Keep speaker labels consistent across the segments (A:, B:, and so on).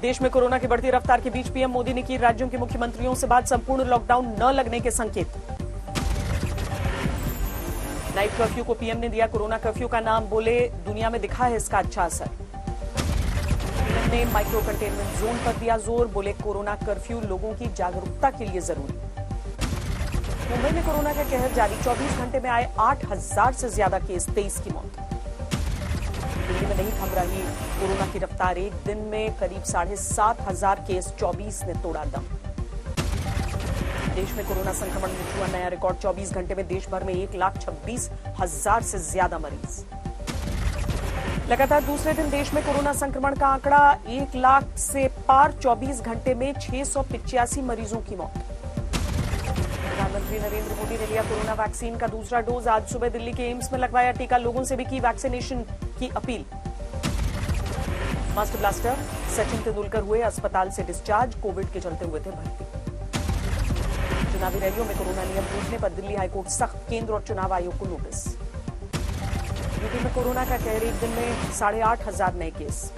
A: देश में कोरोना की बढ़ती रफ्तार के बीच पीएम मोदी ने की राज्यों के मुख्यमंत्रियों से बात, संपूर्ण लॉकडाउन न लगने के संकेत। नाइट कर्फ्यू को पीएम ने दिया कोरोना कर्फ्यू का नाम, बोले दुनिया में दिखा है इसका अच्छा असर। पीएम ने माइक्रो कंटेनमेंट जोन पर दिया जोर, बोले कोरोना कर्फ्यू लोगों की जागरूकता के लिए जरूरी। मुंबई में कोरोना का कहर जारी, 24 घंटे में आए 8,000 से ज्यादा केस, 23 की मौत। दिल्ली में नहीं थम रही कोरोना की रफ्तार, एक दिन में करीब 7,500 केस, 24 ने तोड़ा दम। देश में कोरोना संक्रमण में छुआ नया रिकॉर्ड, 24 घंटे में देश भर में 1,26,000 से ज्यादा मरीज। लगातार दूसरे दिन देश में कोरोना संक्रमण का आंकड़ा 1 लाख से पार, 24 घंटे में 685 मरीजों की मौत। प्रधानमंत्री नरेंद्र मोदी ने लिया कोरोना वैक्सीन का दूसरा डोज, आज सुबह दिल्ली के एम्स में लगवाया टीका, लोगों से भी की वैक्सीनेशन की appeal. Master blaster Sachin Tendulkar हुए अस्पताल से डिस्चार्ज, कोविड के चलते हुए थे भर्ती। चुनावी रैलियों में कोरोना नियम टूटने पर दिल्ली हाईकोर्ट सख्त, केंद्र और चुनाव आयोग को नोटिस। यूपी में कोरोना का कहर, एक दिन में 8,500 नए केस।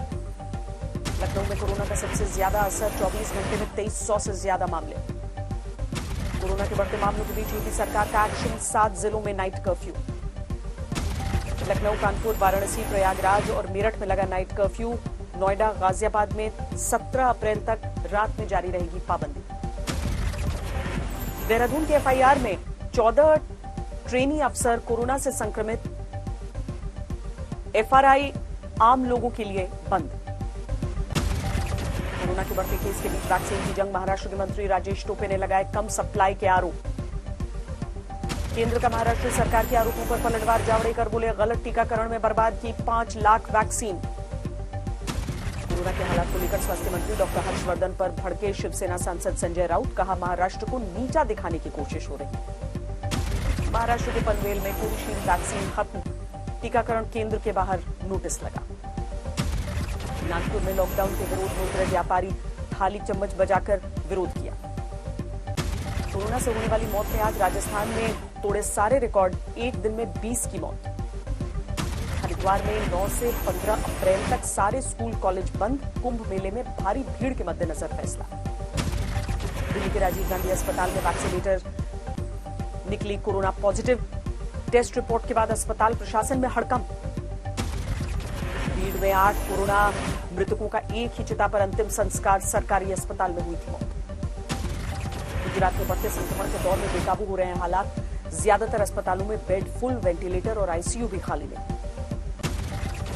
A: लखनऊ में कोरोना का सबसे ज्यादा असर, 24 घंटे में 2300 से ज्यादा मामले। कोरोना के बढ़ते मामलों के बीच यूपी सरकार का एक्शन, 7 जिलों में नाइट कर्फ्यू। लखनऊ, कानपुर, वाराणसी, प्रयागराज और मेरठ में लगा नाइट कर्फ्यू। नोएडा, गाजियाबाद में 17 अप्रैल तक रात में जारी रहेगी पाबंदी। देहरादून के एफआईआर में 14 ट्रेनी अफसर कोरोना से संक्रमित, एफआरआई आम लोगों के लिए बंद। कोरोना के बढ़ते केस के बीच वैक्सीन की जंग, महाराष्ट्र के मंत्री राजेश टोपे ने लगाए कम सप्लाई के आरोप। केंद्र का महाराष्ट्र सरकार के आरोपों पर पलटवार, जावड़ेकर बोले गलत टीकाकरण में बर्बाद की 5 लाख वैक्सीन। कोरोना के हालात को लेकर स्वास्थ्य मंत्री डॉक्टर हर्षवर्धन पर भड़के शिवसेना सांसद संजय राउत, कहा महाराष्ट्र को नीचा दिखाने की कोशिश हो रही। महाराष्ट्र के पनवेल में कोविशील्ड वैक्सीन खत्म, टीकाकरण केंद्र के बाहर नोटिस लगा। नागपुर में लॉकडाउन के विरोध में उतरे व्यापारी, थाली चम्मच बजाकर विरोध किया। कोरोना से होने वाली मौत में आज राजस्थान में तोड़े सारे रिकॉर्ड, एक दिन में 20 की मौत। हरिद्वार में 9 से 15 अप्रैल तक सारे स्कूल कॉलेज बंद, कुंभ मेले में भारी भीड़ के मद्देनजर फैसला। दिल्ली के राजीव गांधी अस्पताल में वैक्सीनेटर निकली कोरोना पॉजिटिव, टेस्ट रिपोर्ट के बाद अस्पताल प्रशासन में हड़कंप। भीड़ में 8 कोरोना मृतकों का एक ही चिता पर अंतिम संस्कार, सरकारी अस्पताल में हुई थी मौत। गुजरात में बढ़ते संक्रमण के दौर में बेकाबू हो रहे हैं हालात, ज्यादातर अस्पतालों में बेड फुल, वेंटिलेटर और आईसीयू भी खाली नहीं।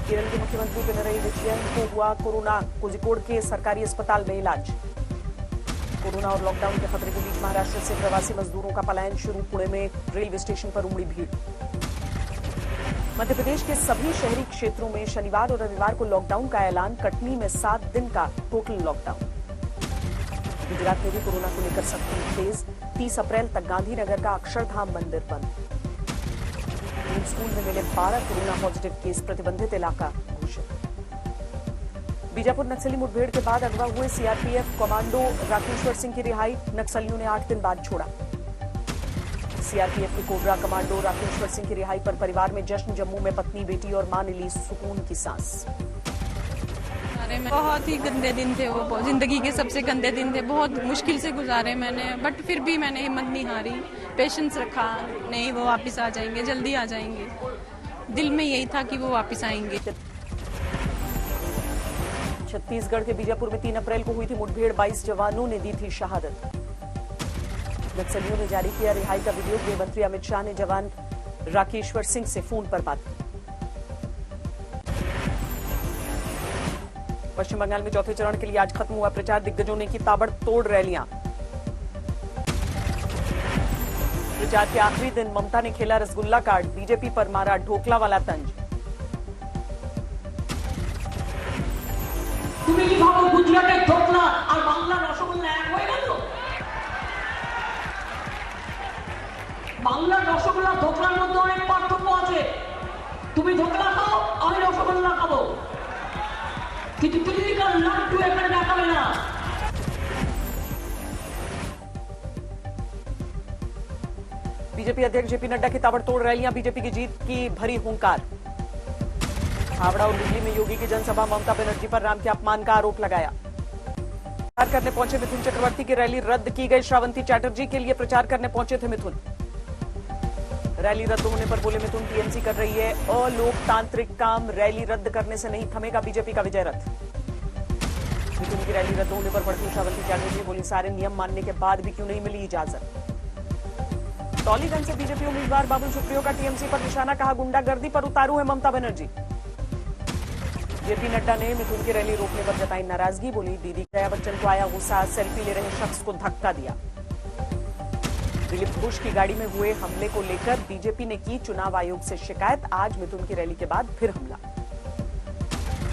A: केरल के मुख्यमंत्री पिनरई विजयन को हुआ कोरोना, कोझिकोड के सरकारी अस्पताल में इलाज। कोरोना और लॉकडाउन के खतरे के बीच महाराष्ट्र से प्रवासी मजदूरों का पलायन शुरू, पुणे में रेलवे स्टेशन पर उमड़ी भीड़। मध्य प्रदेश के सभी शहरी क्षेत्रों में शनिवार और रविवार को लॉकडाउन का ऐलान, कटनी में 7 दिन का टोटल लॉकडाउन। गुजरात में भी कोरोना को लेकर सख्ती तेज, 30 अप्रैल तक गांधीनगर का अक्षरधाम मंदिर बंद। स्कूल में मिले 12 कोरोना पॉजिटिव केस, प्रतिबंधित इलाका घोषित। बीजापुर नक्सली मुठभेड़ के बाद अगवा हुए सीआरपीएफ कमांडो राकेश्वर सिंह की रिहाई, नक्सलियों ने 8 दिन बाद छोड़ा। सीआरपीएफ के कोबरा कमांडो राकेश्वर सिंह की रिहाई पर परिवार में जश्न, जम्मू में पत्नी, बेटी और मां ने ली सुकून की सांस।
B: बहुत ही गंदे दिन थे वो, जिंदगी के सबसे गंदे दिन थे, बहुत मुश्किल से गुजारे मैंने, बट फिर भी मैंने हिम्मत नहीं हारी, पेशेंस रखा, नहीं वो वापस आ जाएंगे, जल्दी आ जाएंगे। दिल में यही था कि वो वापस आएंगे।
A: छत्तीसगढ़ के बीजापुर में 3 अप्रैल को हुई थी मुठभेड़, 22 जवानों ने दी थी शहादत। नक्सलियों ने जारी किया रिहाई का वीडियो, गृह मंत्री अमित शाह ने जवान राकेश्वर सिंह से फोन पर बात की। पश्चिम बंगाल में चौथे चरण के लिए आज खत्म हुआ प्रचार, दिग्गजों ने की ताबड़तोड़ रैलियां। प्रचार के आखिरी दिन ममता ने खेला रसगुल्ला कार्ड, बीजेपी पर मारा ढोकला वाला तंज।
C: তুমি কি ভাবো গুজরাটের ঢোকলা আর বাংলার রসগোল্লা এক হয়ে গেল? বাংলার রসগোল্লা ঢোকলার মধ্যে অনেক পার্থক্য আছে। তুমি ঢোকলা খাও, আমি রসগোল্লা খাবো, কিন্তু দিল্লিকার লাড্ডু এখানে দেখাবে না।
A: बीजेपी अध्यक्ष जेपी नड्डा की ताबड़तोड़ रैलियां, बीजेपी की जीत की भरी हुंकार। हावड़ा और दिल्ली में योगी की जनसभा, ममता बनर्जी पर राम के अपमान का आरोप लगाया। प्रचार करने पहुंचे मिथुन चक्रवर्ती की रैली रद्द की गई। श्रावंती चैटर्जी के लिए प्रचार करने पहुंचे थे मिथुन। रैली रद्द होने पर बोले मिथुन, टीएमसी कर रही है अलोकतांत्रिक काम, रैली रद्द करने से नहीं थमेगा बीजेपी का विजय रथ। मिथुन की रैली रद्द होने पर भड़की श्रावंती चैटर्जी, बोली सारे नियम मानने के बाद भी क्यों नहीं मिली इजाजत। टॉलीगंज से बीजेपी उम्मीदवार बाबुल सुप्रियो का टीएमसी पर निशाना, कहा गुंडागर्दी पर उतारू है ममता बनर्जी। जेपी नड्डा ने मिथुन की रैली रोकने पर जताई नाराजगी, बोली दीदी जया बच्चन को आया गुस्सा, सेल्फी ले रहे शख्स को धक्का दिया। दिलीप घोष की गाड़ी में हुए हमले को लेकर बीजेपी ने की चुनाव आयोग से शिकायत, आज मिथुन की रैली के बाद फिर हमला।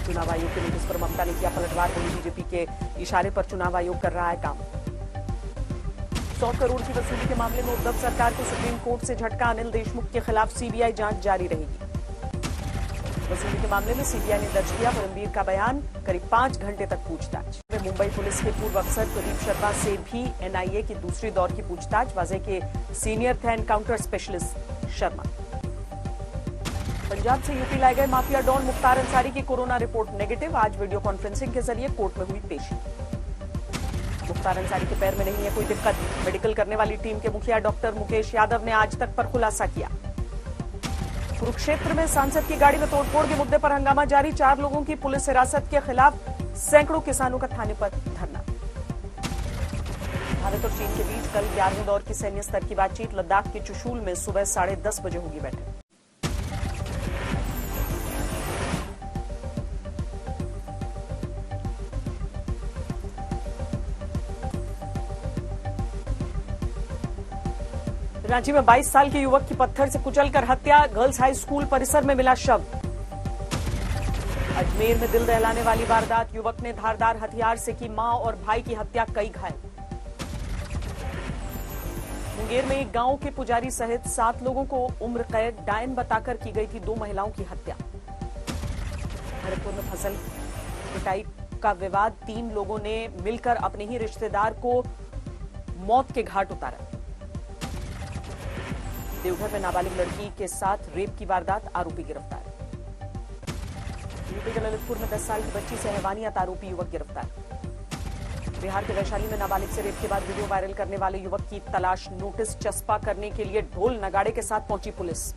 A: चुनाव आयोग के नोटिस पर ममता ने किया पलटवार, बोली बीजेपी के इशारे पर चुनाव आयोग कर रहा है काम। 100 करोड़ की वसूली के मामले में उद्धव सरकार को सुप्रीम कोर्ट से झटका, अनिल देशमुख के खिलाफ सीबीआई जांच जारी रहेगी। वसूली के मामले में सीबीआई ने दर्ज किया परमवीर का बयान, करीब 5 घंटे तक पूछताछ। मुंबई पुलिस के पूर्व अफसर प्रदीप शर्मा से भी एनआईए की दूसरी दौर की पूछताछ, वाजे के सीनियर थे एनकाउंटर स्पेशलिस्ट शर्मा। पंजाब से यूपी लाए गए माफिया डॉन मुख्तार अंसारी की कोरोना रिपोर्ट नेगेटिव, आज वीडियो कॉन्फ्रेंसिंग के जरिए कोर्ट में हुई पेशी। मुख्तार अंसारी के पैर में नहीं है कोई दिक्कत, मेडिकल करने वाली टीम के मुखिया डॉक्टर मुकेश यादव ने आज तक पर खुलासा किया। कुरुक्षेत्र में सांसद की गाड़ी में तोड़फोड़ के मुद्दे पर हंगामा जारी, 4 लोगों की पुलिस हिरासत के खिलाफ सैकड़ों किसानों का थाने पर धरना। भारत और चीन के बीच कल 11वें दौर की सैन्य स्तर की बातचीत, लद्दाख के चुशूल में सुबह 10:30 बजे होगी बैठक। रांची में 22 साल के युवक की पत्थर से कुचलकर हत्या, गर्ल्स हाई स्कूल परिसर में मिला शव। अजमेर में दिल दहलाने वाली वारदात, युवक ने धारदार हथियार से की मां और भाई की हत्या, कई घायल। मुंगेर में एक गांव के पुजारी सहित 7 लोगों को उम्र कैद, डायन बताकर की गई थी 2 महिलाओं की हत्या। भरतपुर में फसल कटाई का विवाद, 3 लोगों ने मिलकर अपने ही रिश्तेदार को मौत के घाट उतारा। देवघर में नाबालिग लड़की के साथ रेप की वारदात, आरोपी गिरफ्तार। यूपी के ललितपुर में 10 साल की बच्ची से हैवानियत, आरोपी युवक गिरफ्तार। बिहार के वैशाली में नाबालिग से रेप के बाद वीडियो वायरल करने वाले युवक की तलाश, नोटिस चस्पा करने के लिए ढोल नगाड़े के साथ पहुंची पुलिस।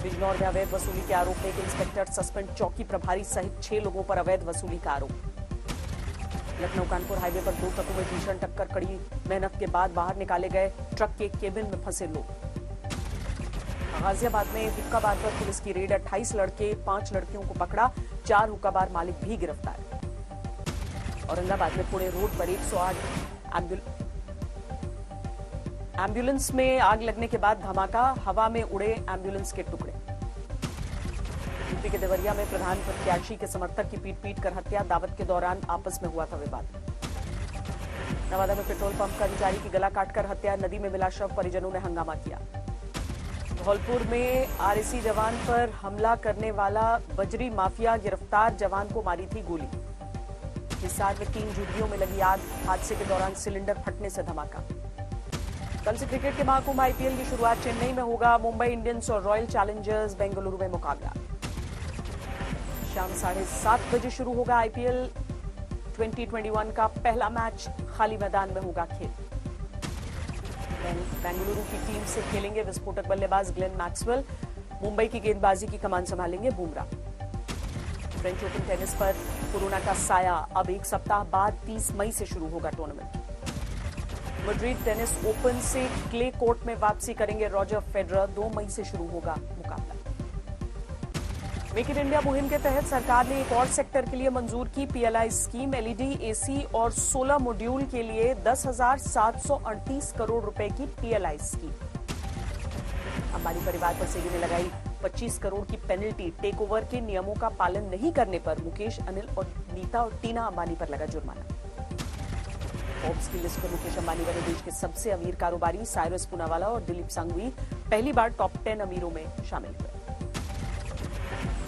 A: बिजनौर में अवैध वसूली के आरोप में एक इंस्पेक्टर सस्पेंड, चौकी प्रभारी सहित 6 लोगों पर अवैध वसूली का आरोप। लखनऊ कानपुर हाईवे पर 2 ट्रकों में भीषण टक्कर, कड़ी मेहनत के बाद बाहर निकाले गए ट्रक के केबिन में फंसे लोग। गाजियाबाद में हुक्काबार पर पुलिस की रेड, 28 लड़के 5 लड़कियों को पकड़ा, 4 हुक्काबार मालिक भी गिरफ्तार। औरंगाबाद में पुणे रोड पर 108 एम्बुलेंस में आग लगने के बाद धमाका, हवा में उड़े एम्बुलेंस के टुकड़े। यूपी के देवरिया में प्रधान प्रत्याशी के समर्थक की पीट कर हत्या, दावत के दौरान आपस में हुआ था विवाद। नवादा में पेट्रोल पंप कर्मचारी की गला काटकर हत्या, नदी में मिला शव, परिजनों ने हंगामा किया। धौलपुर में आरएसी जवान पर हमला करने वाला बजरी माफिया गिरफ्तार, जवान को मारी थी गोली। हिसार में 3 झुग्गियों में लगी आग, हादसे के दौरान सिलेंडर फटने से धमाका। कल से क्रिकेट के महाकुंभ आईपीएल की शुरुआत, चेन्नई में होगा मुंबई इंडियंस और रॉयल चैलेंजर्स बेंगलुरु में मुकाबला। शाम 7:30 बजे शुरू होगा आईपीएल 2021 का पहला मैच, खाली मैदान में होगा खेल। बेंगलुरु की टीम से खेलेंगे विस्फोटक बल्लेबाज ग्लेन मैक्सवेल, मुंबई की गेंदबाजी की कमान संभालेंगे बुमराह। फ्रेंच ओपन टेनिस पर कोरोना का साया, अब 1 सप्ताह बाद 30 मई से शुरू होगा टूर्नामेंट। मैड्रिड टेनिस ओपन से क्ले कोर्ट में वापसी करेंगे रॉजर फेडरर, 2 मई से शुरू होगा मुकाबला। मेक इन इंडिया मुहिम के तहत सरकार ने एक और सेक्टर के लिए मंजूर की पीएलआई स्कीम, एलईडी, एसी और सोलर मॉड्यूल के लिए 10,738 करोड़ रुपए की पीएलआई स्कीम। अंबानी परिवार पर सेबी ने लगाई 25 करोड़ की पेनल्टी, टेक ओवर के नियमों का पालन नहीं करने पर मुकेश, अनिल और नीता और टीना अंबानी पर लगा जुर्माना। फोर्ब्स की लिस्ट में मुकेश अंबानी बने देश के सबसे अमीर कारोबारी, साइरस पूनावाला और दिलीप सांघवी पहली बार टॉप 10 अमीरों में शामिल हुए।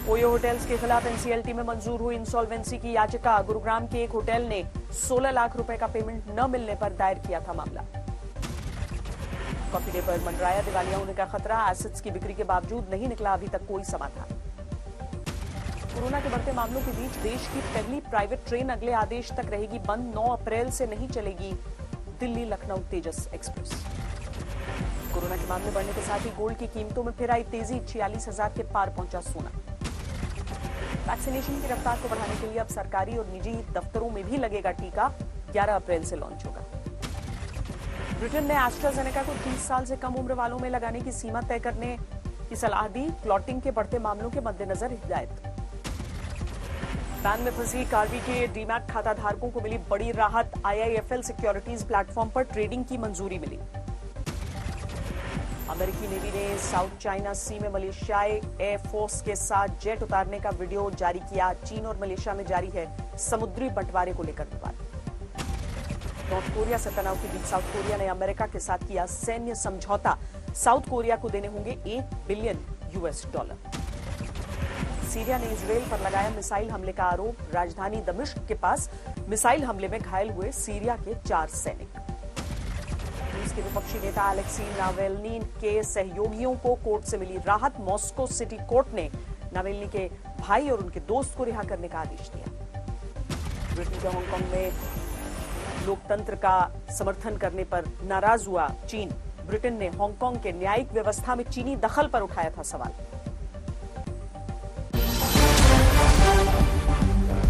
A: ओयो होटल्स के खिलाफ एनसीएलटी में मंजूर हुई इंसॉल्वेंसी की याचिका, गुरुग्राम के एक होटल ने 16 लाख रुपए का पेमेंट न मिलने पर दायर किया था मामला। कॉफी डे पर मंडराया दिवालिया होने का खतरा, एसेट्स की बिक्री के बावजूद नहीं निकला अभी तक कोई समाधान। कोरोना के बढ़ते मामलों के बीच देश की पहली प्राइवेट ट्रेन अगले आदेश तक रहेगी बंद। 9 अप्रैल से नहीं चलेगी दिल्ली लखनऊ तेजस एक्सप्रेस। कोरोना के मामले बढ़ने के साथ ही गोल्ड की कीमतों में फिर आई तेजी। 46,000 के पार पहुंचा सोना। वैक्सीनेशन की रफ्तार को बढ़ाने के लिए अब सरकारी और निजी दफ्तरों में भी लगेगा टीका। 11 अप्रैल से लॉन्च होगा। ब्रिटेन ने एस्ट्राजेनेका को 30 साल से कम उम्र वालों में लगाने की सीमा तय करने की सलाह दी। क्लॉटिंग के बढ़ते मामलों के मद्देनजर हिदायत। बैन में फंसी कार्बी के डीमैट खाता धारकों को मिली बड़ी राहत। IIFL सिक्योरिटीज प्लेटफॉर्म पर ट्रेडिंग की मंजूरी मिली। अमेरिकी नेवी ने साउथ चाइना सी में मलेशियाई एयरफोर्स के साथ जेट उतारने का वीडियो जारी किया। चीन और मलेशिया में जारी है समुद्री बंटवारे को लेकर विवाद। नॉर्थ कोरिया से तनाव के बीच साउथ कोरिया ने अमेरिका के साथ किया सैन्य समझौता। साउथ कोरिया को देने होंगे $1 बिलियन। सीरिया ने इजरायल पर लगाया मिसाइल हमले का आरोप। राजधानी दमिश्क के पास मिसाइल हमले में घायल हुए सीरिया के 4 सैनिक। रूस के विपक्षी नेता अलेक्सी नावेल्नी के सहयोगियों को कोर्ट से मिली राहत। मॉस्को सिटी कोर्ट ने नावेल्नी के भाई और उनके दोस्त को रिहा करने का आदेश दिया। ब्रिटेन के हांगकांग में लोकतंत्र का समर्थन करने पर नाराज हुआ चीन। ब्रिटेन ने हांगकांग के न्यायिक व्यवस्था में चीनी दखल पर उठाया था सवाल।